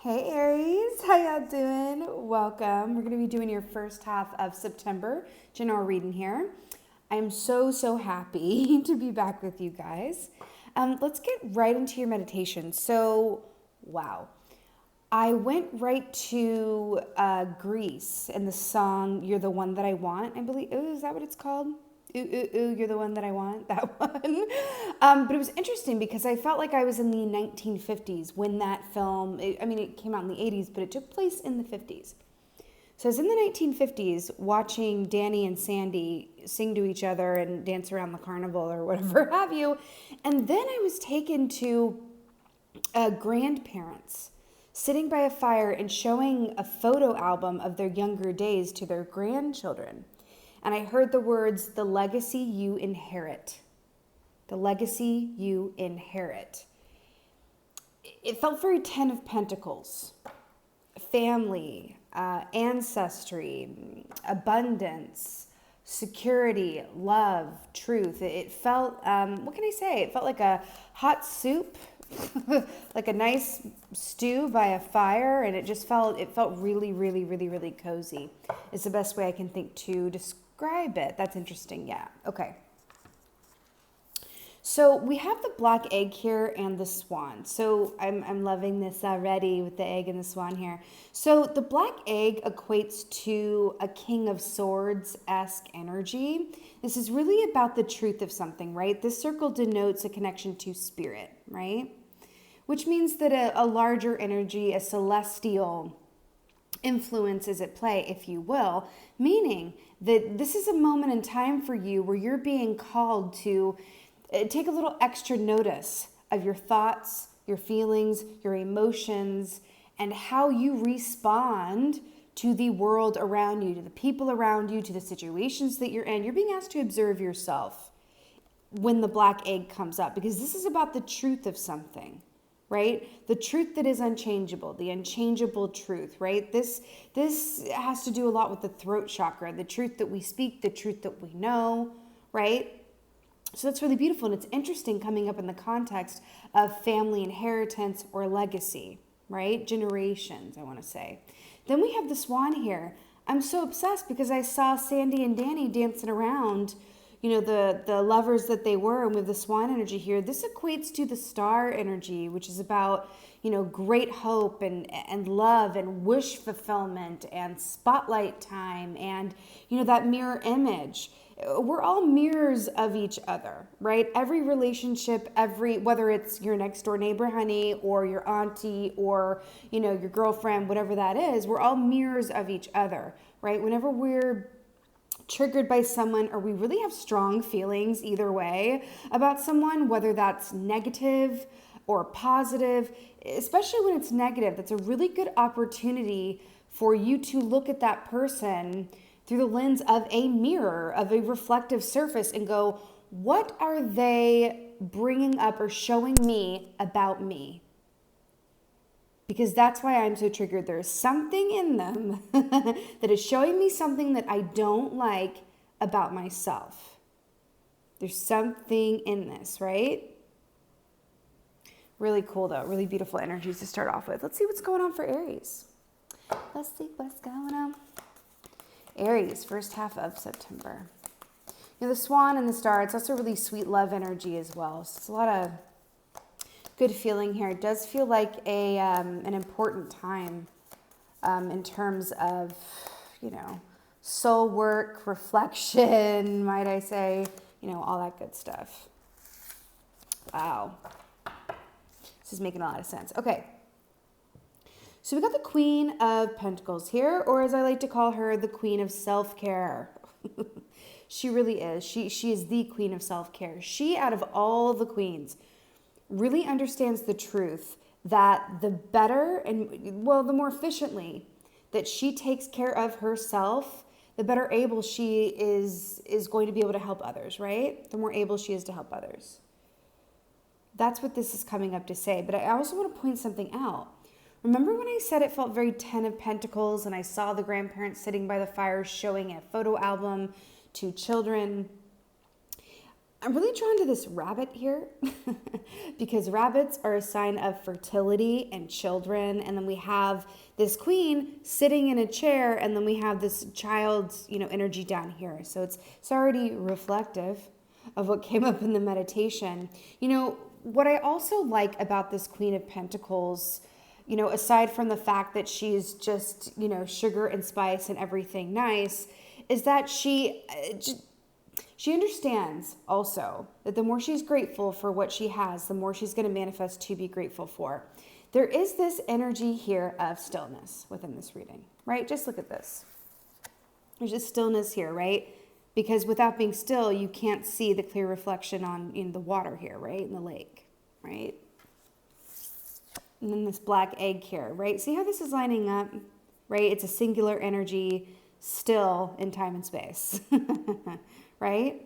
Hey Aries, how y'all doing? Welcome. We're going to be doing your first half of September general reading here. I'm so happy to be back with you guys. Let's get right into your meditation. So, wow. I went right to Greece and the song "You're the One That I Want." I believe, is that what it's called? Ooh, you're the one that I want, that one. But it was interesting because I felt like I was in the 1950s when that film, it came out in the 80s, but it took place in the 50s. So I was in the 1950s watching Danny and Sandy sing to each other and dance around the carnival or whatever have you. And then I was taken to grandparents sitting by a fire and showing a photo album of their younger days to their grandchildren. And I heard the words, "the legacy you inherit." The legacy you inherit. It felt very Ten of Pentacles. Family, ancestry, abundance, security, love, truth. It felt, what can I say? It felt like a hot soup, like a nice stew by a fire. And it felt really cozy. It's the best way I can think to describe it. That's interesting. Yeah. Okay. So we have the black egg here and the swan. So I'm loving this already with the egg and the swan here. So the black egg equates to a King of Swords-esque energy. This is really about the truth of something, right? This circle denotes a connection to spirit, right? Which means that a larger energy, a celestial influence is at play, if you will, meaning that this is a moment in time for you where you're being called to take a little extra notice of your thoughts, your feelings, your emotions, and how you respond to the world around you, to the people around you, to the situations that you're in. You're being asked to observe yourself when the black egg comes up, because this is about the truth of something, right? The truth that is unchangeable, the unchangeable truth, right? This has to do a lot with the throat chakra, the truth that we speak, the truth that we know, right? So that's really beautiful, and it's interesting coming up in the context of family inheritance or legacy, right? Generations, I want to say. Then we have the swan here. I'm so obsessed because I saw Sandy and Danny dancing around, the lovers that they were, and with the swan energy here, this equates to the star energy, which is about, great hope and love and wish fulfillment and spotlight time and, that mirror image. We're all mirrors of each other, right? Every relationship, whether it's your next door neighbor, honey, or your auntie, or, your girlfriend, whatever that is, we're all mirrors of each other, right? Whenever we're triggered by someone, or we really have strong feelings either way about someone, whether that's negative or positive, especially when it's negative, that's a really good opportunity for you to look at that person through the lens of a mirror, of a reflective surface, and go, what are they bringing up or showing me about me? Because that's why I'm so triggered. There's something in them that is showing me something that I don't like about myself. There's something in this, right? Really cool though, really beautiful energies to start off with. Let's see what's going on for Aries. Let's see what's going on. Aries, first half of September. The swan and the star, it's also really sweet love energy as well. So it's a lot of good feeling here. It does feel like an important time in terms of, soul work, reflection, might I say, all that good stuff. Wow. This is making a lot of sense. Okay. So we got the Queen of Pentacles here, or as I like to call her, the Queen of Self-Care. She really is. She is the Queen of Self-Care. She, out of all the queens, really understands the truth that the better and, the more efficiently that she takes care of herself, the better able she is going to be able to help others, right? The more able she is to help others. That's what this is coming up to say. But I also want to point something out. Remember when I said it felt very Ten of Pentacles and I saw the grandparents sitting by the fire showing a photo album to children? I'm really drawn to this rabbit here because rabbits are a sign of fertility and children. And then we have this queen sitting in a chair, and then we have this child's, energy down here. So it's already reflective of what came up in the meditation. What I also like about this Queen of Pentacles, aside from the fact that she's just, sugar and spice and everything nice, is that she understands also that the more she's grateful for what she has, the more she's going to manifest to be grateful for. There is this energy here of stillness within this reading, right? Just look at this. There's just stillness here, right? Because without being still, you can't see the clear reflection in the water here, right? In the lake, right? And then this black egg here, right? See how this is lining up, right? It's a singular energy, still in time and space, right?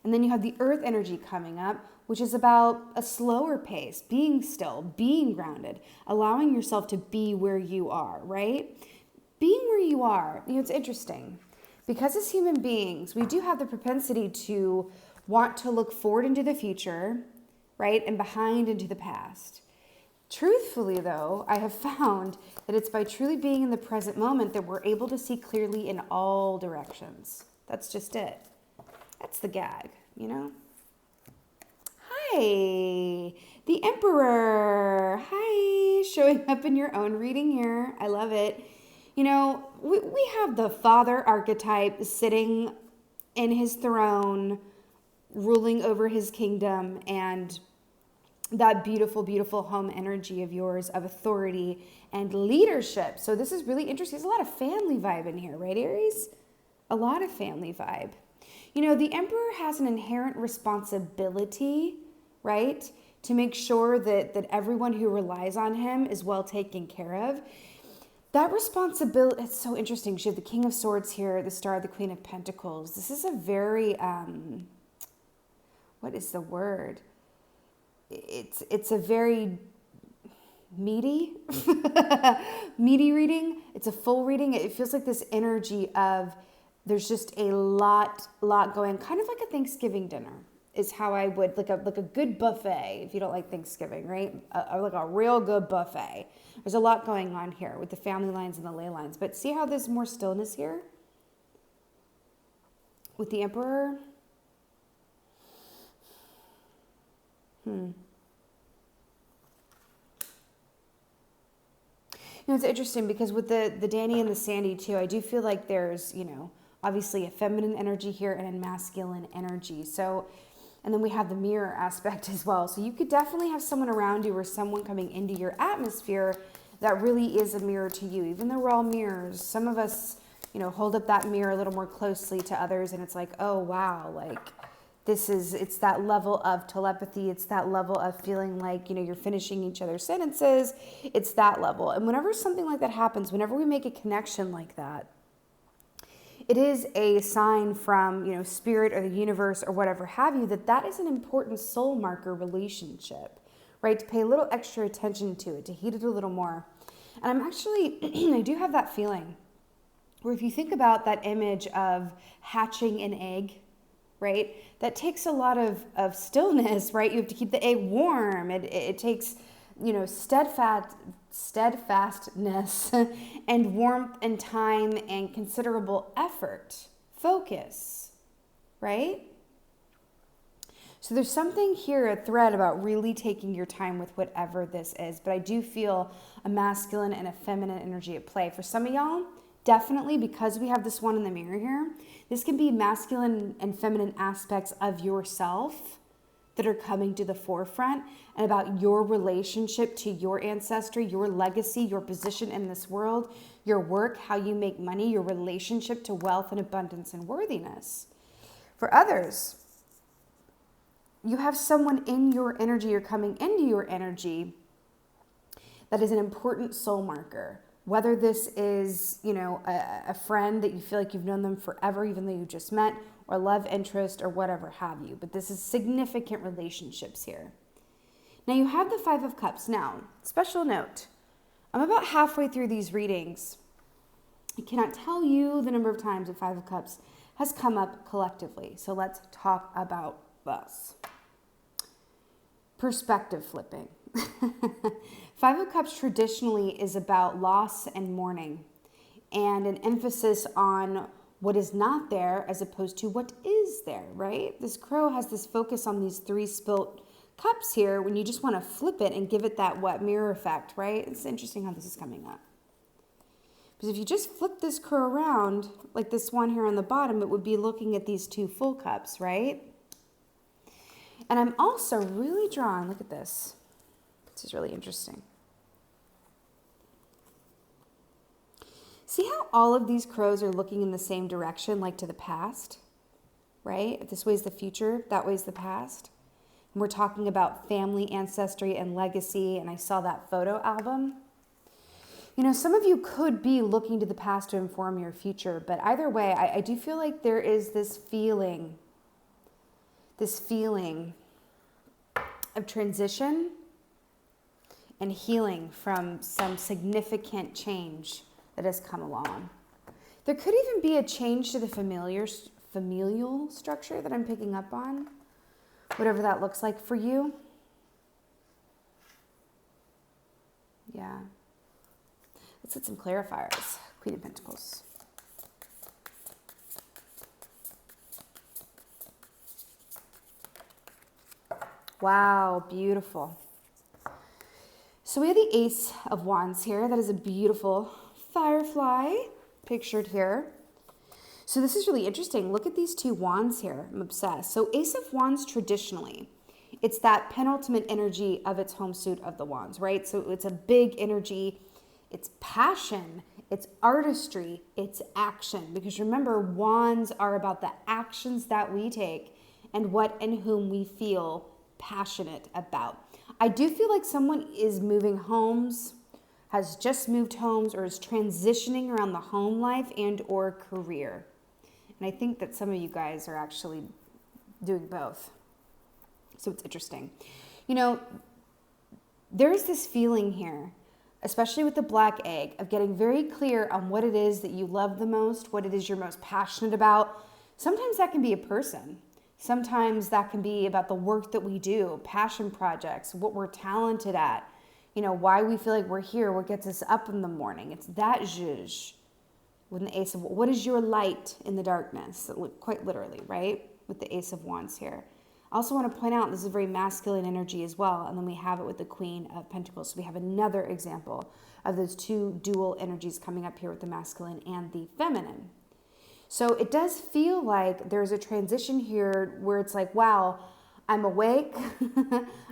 And then you have the earth energy coming up, which is about a slower pace, being still, being grounded, allowing yourself to be where you are, right? Being where you are, it's interesting. Because as human beings, we do have the propensity to want to look forward into the future, right? And behind into the past. Truthfully, though, I have found that it's by truly being in the present moment that we're able to see clearly in all directions. That's just it. That's the gag, Hi, the Emperor. Hi, showing up in your own reading here. I love it. We have the father archetype sitting in his throne, ruling over his kingdom, and that beautiful, beautiful home energy of yours of authority and leadership. So this is really interesting. There's a lot of family vibe in here, right, Aries? A lot of family vibe. The Emperor has an inherent responsibility, right, to make sure that everyone who relies on him is well taken care of. That responsibility, it's so interesting. You have the King of Swords here, the Star of the Queen of Pentacles. This is a very, what is the word? It's a very meaty, meaty reading. It's a full reading. It feels like this energy of there's just a lot going, kind of like a Thanksgiving dinner is how I would, like a good buffet, if you don't like Thanksgiving, right? Like a real good buffet. There's a lot going on here with the family lines and the ley lines. But see how there's more stillness here? With the Emperor? It's interesting because with the Danny and the Sandy too, I do feel like there's, obviously a feminine energy here and a masculine energy. So, and then we have the mirror aspect as well. So you could definitely have someone around you or someone coming into your atmosphere that really is a mirror to you. Even though we're all mirrors, some of us, hold up that mirror a little more closely to others, and it's like, oh wow, like it's that level of telepathy. It's that level of feeling like, you're finishing each other's sentences. It's that level. And whenever something like that happens, whenever we make a connection like that, it is a sign from, spirit or the universe or whatever have you, that is an important soul marker relationship, right? To pay a little extra attention to it, to heed it a little more. And I'm actually, I do have that feeling where if you think about that image of hatching an egg, right? That takes a lot of stillness, right? You have to keep the egg warm. It takes, steadfastness and warmth and time and considerable effort, focus, right? So there's something here, a thread about really taking your time with whatever this is. But I do feel a masculine and a feminine energy at play. For some of y'all, definitely, because we have this one in the mirror here, this can be masculine and feminine aspects of yourself that are coming to the forefront and about your relationship to your ancestry, your legacy, your position in this world, your work, how you make money, your relationship to wealth and abundance and worthiness. For others, you have someone in your energy or coming into your energy that is an important soul marker. Whether this is, a friend that you feel like you've known them forever, even though you just met, or love interest or whatever have you. But this is significant relationships here. Now you have the Five of Cups. Now, special note, I'm about halfway through these readings. I cannot tell you the number of times the Five of Cups has come up collectively. So let's talk about this. Perspective flipping. Five of Cups traditionally is about loss and mourning, and an emphasis on what is not there as opposed to what is there, right? This crow has this focus on these three spilt cups here when you just want to flip it and give it that mirror effect, right? It's interesting how this is coming up. Because if you just flip this crow around, like this one here on the bottom, it would be looking at these two full cups, right? And I'm also really drawn, look at this. This is really interesting. See how all of these crows are looking in the same direction, like to the past, right? If this way's the future, that way's the past. And we're talking about family, ancestry, and legacy, and I saw that photo album. You know, some of you could be looking to the past to inform your future, but either way, I do feel like there is this feeling of transition and healing from some significant change that has come along. There could even be a change to the familial structure that I'm picking up on, whatever that looks like for you. Yeah. Let's get some clarifiers. Queen of Pentacles. Wow, beautiful. So we have the Ace of Wands here. That is a beautiful firefly pictured here. So this is really interesting. Look at these two wands here. I'm obsessed. So Ace of Wands traditionally, it's that penultimate energy of its home suit of the wands, right? So it's a big energy. It's passion. It's artistry. It's action. Because remember, wands are about the actions that we take and what and whom we feel passionate about. I do feel like someone is moving homes, has just moved homes, or is transitioning around the home life and or career. And I think that some of you guys are actually doing both. So it's interesting. You know, there's this feeling here, especially with the black egg, of getting very clear on what it is that you love the most, what it is you're most passionate about. Sometimes that can be a person. Sometimes that can be about the work that we do, passion projects, what we're talented at, you know, why we feel like we're here, what gets us up in the morning. It's that zhuzh with the Ace of, what is your light in the darkness? Quite literally, right? With the Ace of Wands here. I also want to point out this is a very masculine energy as well. And then we have it with the Queen of Pentacles. So we have another example of those two dual energies coming up here with the masculine and the feminine. So it does feel like there's a transition here where it's like, wow, I'm awake.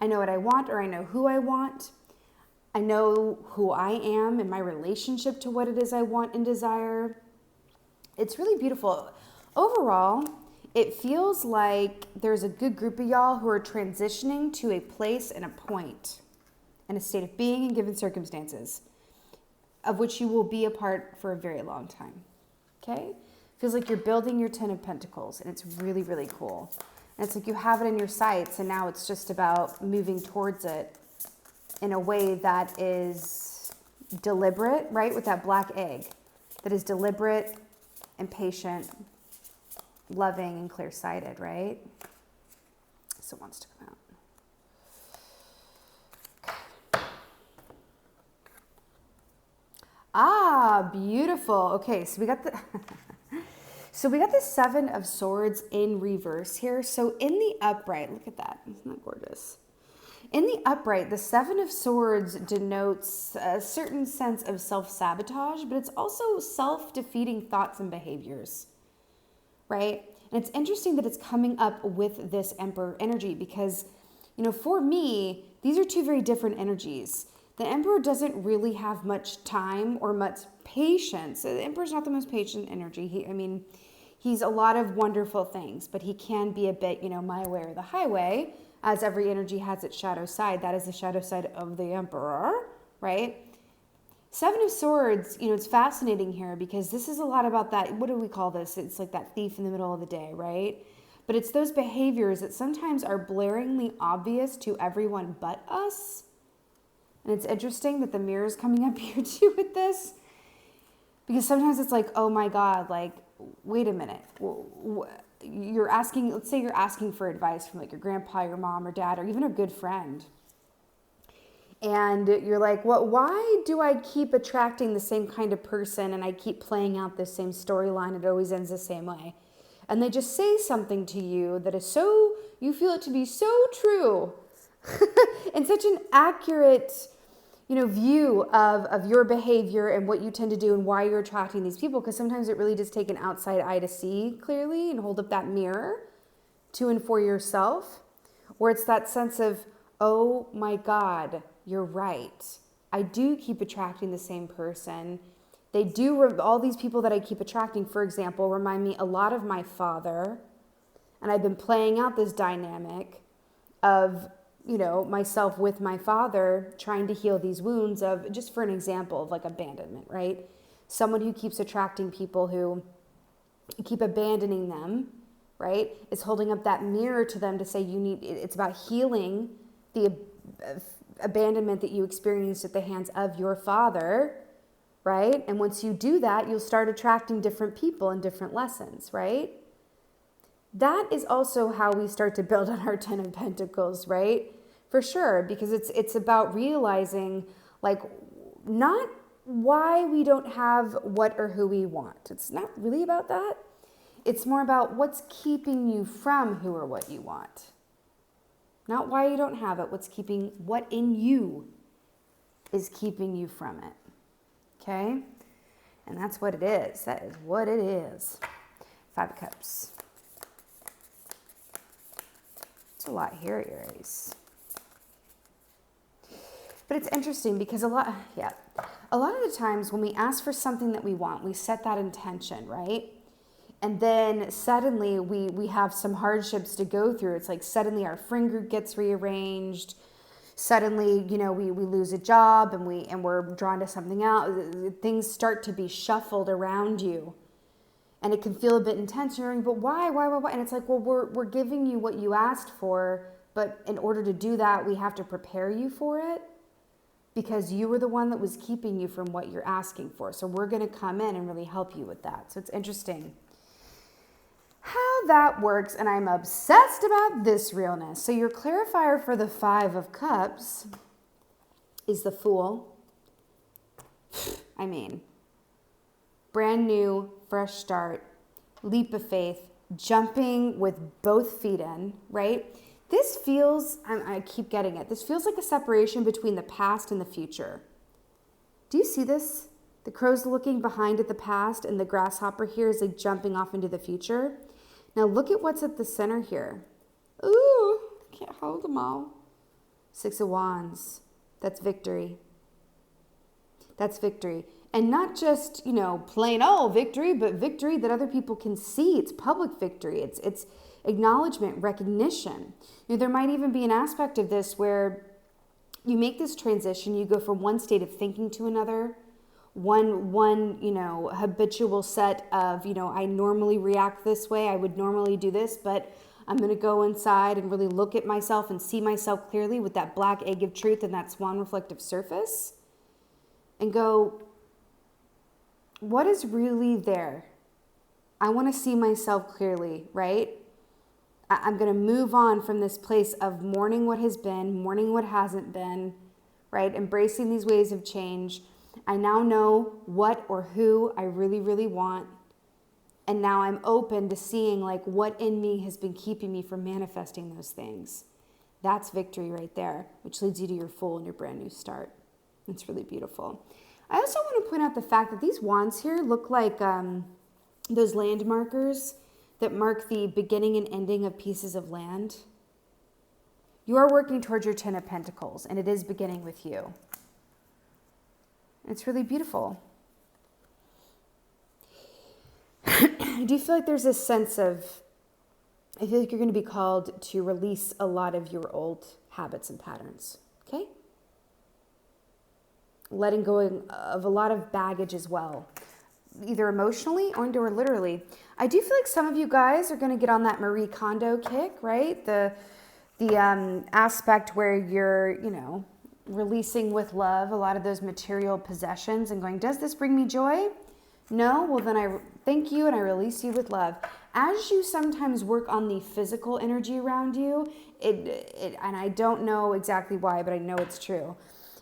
I know what I want, or I know who I want. I know who I am in my relationship to what it is I want and desire. It's really beautiful. Overall, it feels like there's a good group of y'all who are transitioning to a place and a point and a state of being in given circumstances of which you will be a part for a very long time. Okay? Feels like you're building your 10 of Pentacles, and it's really, really cool. And it's like you have it in your sights, and now it's just about moving towards it in a way that is deliberate, right? With that black egg, that is deliberate and patient, loving and clear-sighted, right? So it wants to come out. Ah, beautiful. Okay, so we got the... So we got the Seven of Swords in reverse here. So in the upright, look at that. Isn't that gorgeous? In the upright, the Seven of Swords denotes a certain sense of self-sabotage, but it's also self-defeating thoughts and behaviors, right? And it's interesting that it's coming up with this Emperor energy because, you know, for me, these are two very different energies. The Emperor doesn't really have much time or much patience. The Emperor's not the most patient energy. He's a lot of wonderful things, but he can be a bit, you know, my way or the highway, as every energy has its shadow side. That is the shadow side of the Emperor, right? Seven of Swords, you know, it's fascinating here because this is a lot about that, what do we call this? It's like that thief in the middle of the day, right? But it's those behaviors that sometimes are blaringly obvious to everyone but us. And it's interesting that the mirror is coming up here too with this. Because sometimes it's like, oh my God, like, wait a minute. you're asking, let's say you're asking for advice from like your grandpa, your mom or dad, or even a good friend. And you're like, well, why do I keep attracting the same kind of person and I keep playing out this same storyline? It always ends the same way. And they just say something to you that is so, you feel it to be so true and such an accurate, view of your behavior and what you tend to do and why you're attracting these people. Because sometimes it really does take an outside eye to see clearly and hold up that mirror to and for yourself, where it's that sense of, oh my God, you're right. I do keep attracting the same person. They do, all these people that I keep attracting, for example, remind me a lot of my father. And I've been playing out this dynamic of, myself with my father, trying to heal these wounds of, just for an example of like abandonment, right? Someone who keeps attracting people who keep abandoning them, right? Is holding up that mirror to them to say it's about healing the abandonment that you experienced at the hands of your father, right? And once you do that, you'll start attracting different people and different lessons, right? That is also how we start to build on our Ten of Pentacles, right? For sure, because it's about realizing, like, not why we don't have what or who we want. It's not really about that. It's more about what's keeping you from who or what you want. Not why you don't have it, what in you is keeping you from it. Okay? And that's what it is. That is what it is. 5 of Cups. It's a lot here, Aries. But it's interesting because a lot of the times when we ask for something that we want, we set that intention, right? And then suddenly we have some hardships to go through. It's like suddenly our friend group gets rearranged. Suddenly, we lose a job and we're drawn to something else. Things start to be shuffled around you. And it can feel a bit intense. You're like, but why? And it's like, well, we're giving you what you asked for, but in order to do that, we have to prepare you for it because you were the one that was keeping you from what you're asking for. So we're going to come in and really help you with that. So it's interesting how that works, and I'm obsessed about this realness. So your clarifier for the 5 of Cups is the Fool. I mean, brand new, fresh start, leap of faith, jumping with both feet in, right? This feels, I keep getting it, this feels like a separation between the past and the future. Do you see this? The crow's looking behind at the past and the grasshopper here is like jumping off into the future. Now look at what's at the center here. Ooh, can't hold them all. 6 of Wands. That's victory. That's victory. And not just, plain old victory, but victory that other people can see. It's public victory. It's acknowledgement, recognition. There might even be an aspect of this where you make this transition, you go from one state of thinking to another, one habitual set of, I normally react this way, I would normally do this, but I'm going to go inside and really look at myself and see myself clearly with that black egg of truth and that swan reflective surface and go, what is really there? I want to see myself clearly, right? I'm going to move on from this place of mourning what has been, mourning what hasn't been, right? Embracing these ways of change. I now know what or who I really, really want. And now I'm open to seeing like what in me has been keeping me from manifesting those things. That's victory right there, which leads you to your Fool and your brand new start. It's really beautiful. I also want to point out the fact that these wands here look like those land markers that mark the beginning and ending of pieces of land. You are working towards your 10 of Pentacles, and it is beginning with you. It's really beautiful. I do feel like there's a sense of, I feel like you're going to be called to release a lot of your old habits and patterns, okay? Letting go of a lot of baggage as well, either emotionally or literally. I do feel like some of you guys are going to get on that Marie Kondo kick, right? The aspect where you're, releasing with love a lot of those material possessions and going, does this bring me joy? No? Well, then I thank you and I release you with love. As you sometimes work on the physical energy around you, and I don't know exactly why, but I know it's true.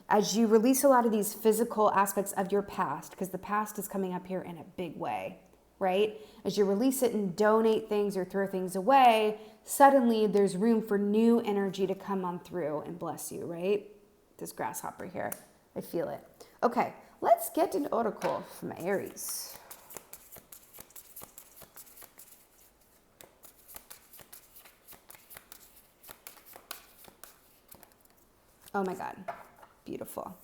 As you release a lot of these physical aspects of your past, because the past is coming up here in a big way, right? As you release it and donate things or throw things away, suddenly there's room for new energy to come on through and bless you, right? This grasshopper here, I feel it. Okay, let's get an oracle from Aries. Oh my God, beautiful.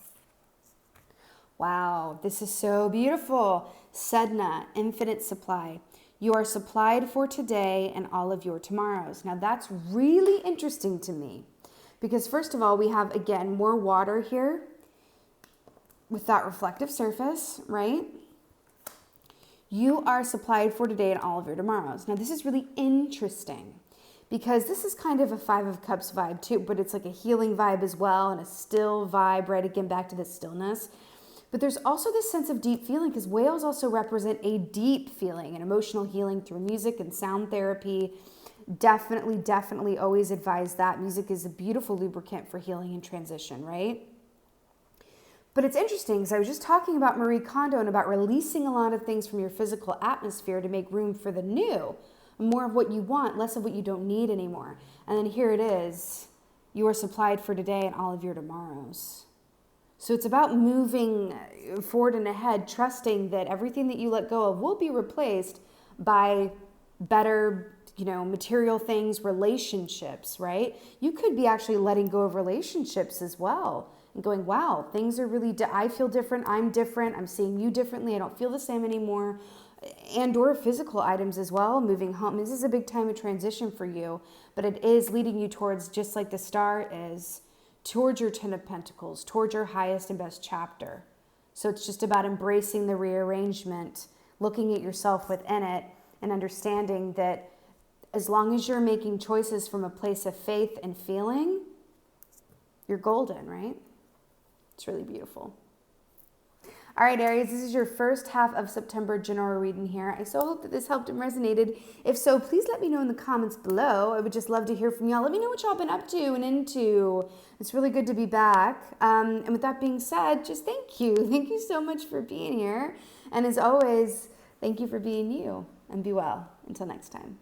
Wow, this is so beautiful. Sedna, infinite supply. You are supplied for today and all of your tomorrows. Now that's really interesting to me because first of all, we have, again, more water here with that reflective surface, right? You are supplied for today and all of your tomorrows. Now this is really interesting because this is kind of a Five of Cups vibe too, but it's like a healing vibe as well and a still vibe, right? Again, back to the stillness. But there's also this sense of deep feeling because whales also represent a deep feeling and emotional healing through music and sound therapy. Definitely always advise that. Music is a beautiful lubricant for healing and transition, right? But it's interesting because I was just talking about Marie Kondo and about releasing a lot of things from your physical atmosphere to make room for the new. More of what you want, less of what you don't need anymore. And then here it is. You are supplied for today and all of your tomorrows. So it's about moving forward and ahead, trusting that everything that you let go of will be replaced by better, material things, relationships, right? You could be actually letting go of relationships as well and going, wow, things are really, I feel different, I'm seeing you differently, I don't feel the same anymore. And or physical items as well, moving home. This is a big time of transition for you, but it is leading you towards, just like the star is, towards your Ten of Pentacles, towards your highest and best chapter. So it's just about embracing the rearrangement, looking at yourself within it, and understanding that as long as you're making choices from a place of faith and feeling, you're golden, right? It's really beautiful. All right, Aries, this is your first half of September general reading here. I so hope that this helped and resonated. If so, please let me know in the comments below. I would just love to hear from y'all. Let me know what y'all been up to and into. It's really good to be back. And with that being said, just thank you. Thank you so much for being here. And as always, thank you for being you. And be well. Until next time.